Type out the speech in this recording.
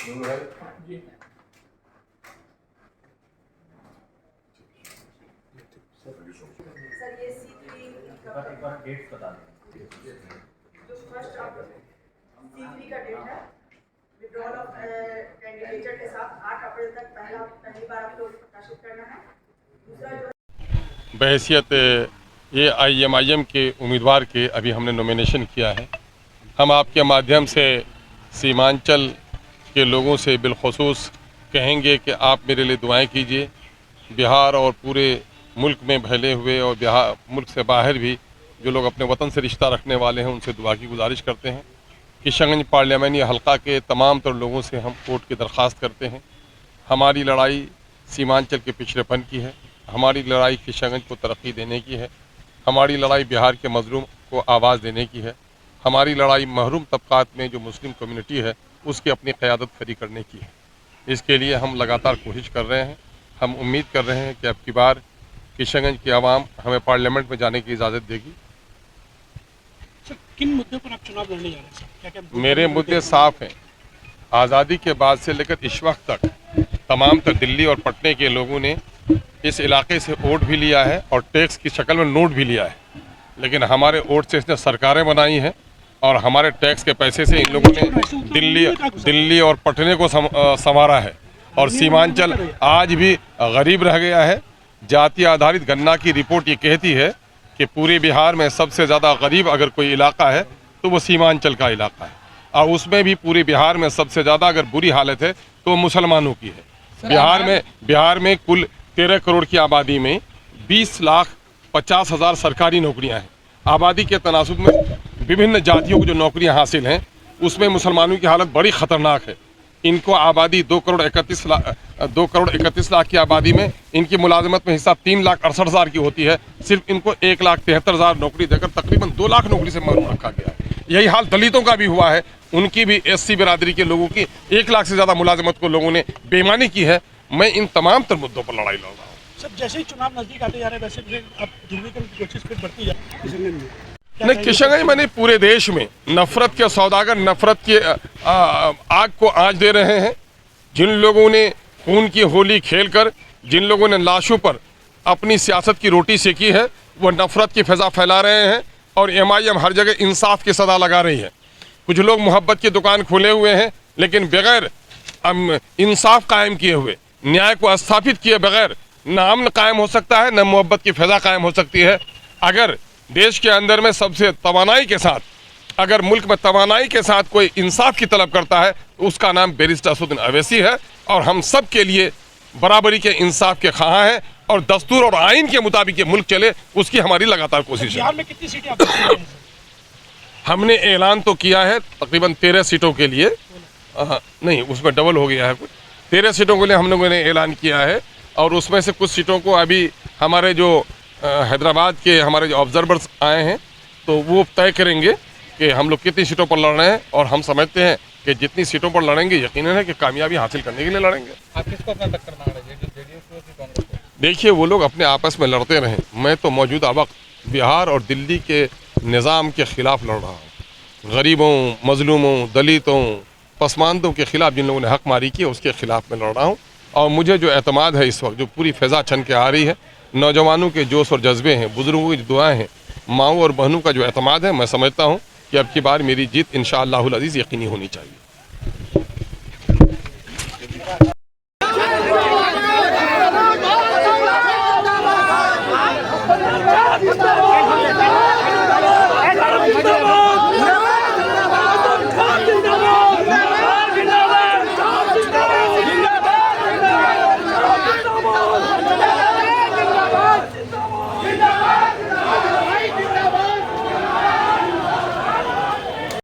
जी। Sir ये C3 एक बार date बता दें। जो फर्स्ट आप C3 का डेट है विड्रॉल ऑफ कैंडिडेट के साथ 8 अप्रैल तक पहली बार आप लोग प्रकाशित करना है। दूसरा जो बहैसियत ये IMIM के उम्मीदवार के अभी हमने नॉमिनेशन किया है। हम आपके माध्यम से सीमांचल के लोगों से बिलखुसूस कहेंगे कि आप मेरे लिए दुआएं कीजिए। बिहार और पूरे मुल्क में फैले हुए और बिहार मुल्क से बाहर भी जो लोग अपने वतन से रिश्ता रखने वाले हैं उनसे दुआ की गुजारिश करते हैं। किशनगंज पार्लियामानी हल्का के तमाम तर लोगों से हम वोट की दरख्वास्त करते हैं। हमारी लड़ाई सीमांचल के पिछड़ेपन की है, हमारी लड़ाई किशनगंज को तरक्की देने की है, हमारी लड़ाई बिहार के मजलूम को आवाज़ देने की है, हमारी लड़ाई महरूम तबकात में जो मुस्लिम कम्युनिटी है उसकी अपनी क़यादत खड़ी करने की है। इसके लिए हम लगातार कोशिश कर रहे हैं। हम उम्मीद कर रहे हैं कि अब की बार किशनगंज की आवाम हमें पार्लियामेंट में जाने की इजाज़त देगी। सर किन मुद्दों पर आप चुनाव लड़ने जा रहे हैं? क्या क्या मेरे मुद्दे साफ हैं। आज़ादी के बाद से लेकर इस वक्त तक तमाम तर दिल्ली और पटने के लोगों ने इस इलाके से वोट भी लिया है और टैक्स की शक्ल में नोट भी लिया है, लेकिन हमारे वोट से इसने सरकारें बनाई हैं और हमारे टैक्स के पैसे से इन लोगों ने दिल्ली और पटने को संवारा है। और सीमांचल आज भी गरीब रह गया है। जाति आधारित गणना की रिपोर्ट ये कहती है कि पूरे बिहार में सबसे ज़्यादा गरीब अगर कोई इलाका है तो वो सीमांचल का इलाका है, और उसमें भी पूरे बिहार में सबसे ज़्यादा अगर बुरी हालत है तो वो मुसलमानों की है। बिहार में कुल 13 करोड़ की आबादी में 20,50,000 सरकारी नौकरियां हैं। आबादी के तनासुब में विभिन्न जातियों को जो नौकरियां हासिल हैं उसमें मुसलमानों की हालत बड़ी ख़तरनाक है। इनको आबादी 2 करोड़ 31 लाख की आबादी में इनकी मुलाजमत में हिस्सा 3,68,000 की होती है। सिर्फ इनको 1,73,000 नौकरी देकर तकरीबन 2 लाख नौकरी से महरूम रखा गया है। यही हाल दलितों का भी हुआ है। उनकी भी SC बिरादरी के लोगों की 1 लाख से ज़्यादा मुलाजमत को लोगों ने बेईमानी की है। मैं इन तमाम तर मुद्दों पर लड़ाई लड़ रहा हूँ। सर जैसे ही चुनाव नजदीक आते जा रहे हैं वैसे अब ध्रुवीकरण की कोशिश फिर बढ़ती जा रही है। नहीं, किशनगंज मैंने पूरे देश में नफरत के सौदागर नफरत की आग को आंच दे रहे हैं। जिन लोगों ने खून की होली खेलकर, जिन लोगों ने लाशों पर अपनी सियासत की रोटी सेकी है, वो नफरत की फिजा फैला रहे हैं और MIM हर जगह इंसाफ की सदा लगा रही है। कुछ लोग मोहब्बत की दुकान खोले हुए हैं, लेकिन बगैर इंसाफ कायम किए हुए, न्याय को स्थापित किए बगैर न अमन कायम हो सकता है, न मोहब्बत की फिजा कायम हो सकती है। अगर देश के अंदर में सबसे तवानाई के साथ, अगर मुल्क में तवानाई के साथ कोई इंसाफ की तलब करता है तो उसका नाम बैरिस्टर असदुद्दीन अवैसी है, और हम सब के लिए बराबरी के इंसाफ के ख्वाह हैं और दस्तूर और आइन के मुताबिक ये मुल्क चले, उसकी हमारी लगातार कोशिश है। बिहार में कितनी सीटें आप जीत रहे हैं? हमने ऐलान तो किया है तकरीबन 13 सीटों के लिए, नहीं उसमें डबल हो गया है, कुछ 13 सीटों के लिए हम लोगों ने ऐलान किया है। और उसमें से कुछ सीटों को अभी हमारे जो हैदराबाद के हमारे जो ऑब्जर्वर्स आए हैं तो वो तय करेंगे कि हम लोग कितनी सीटों पर लड़ रहे हैं, और हम समझते हैं कि जितनी सीटों पर लड़ेंगे यकीनन है कि कामयाबी हासिल करने के लिए लड़ेंगे। आप किसको अपना टक्कर मार रहे हैं, जेडीएस को कि कांग्रेस को? देखिए, वो लोग अपने आपस में लड़ते रहें। मैं तो मौजूदा वक्त बिहार और दिल्ली के निज़ाम के ख़िलाफ़ लड़ रहा हूँ। गरीबों, मजलूमों, दलितों, पसमानदों के ख़िलाफ़ जिन लोगों ने हक मारी की उसके ख़िलाफ़ मैं लड़ रहा हूँ। और मुझे जो एतमाद है इस वक्त, जो पूरी फ़िज़ा छन के आ रही है, नौजवानों के जोश और जज्बे हैं, बुज़ुर्गों की दुआएं हैं, माओं और बहनों का जो एतमाद है, मैं समझता हूँ कि अब की बार मेरी जीत इंशाअल्लाहुल अज़ीज़ यकीनी होनी चाहिए।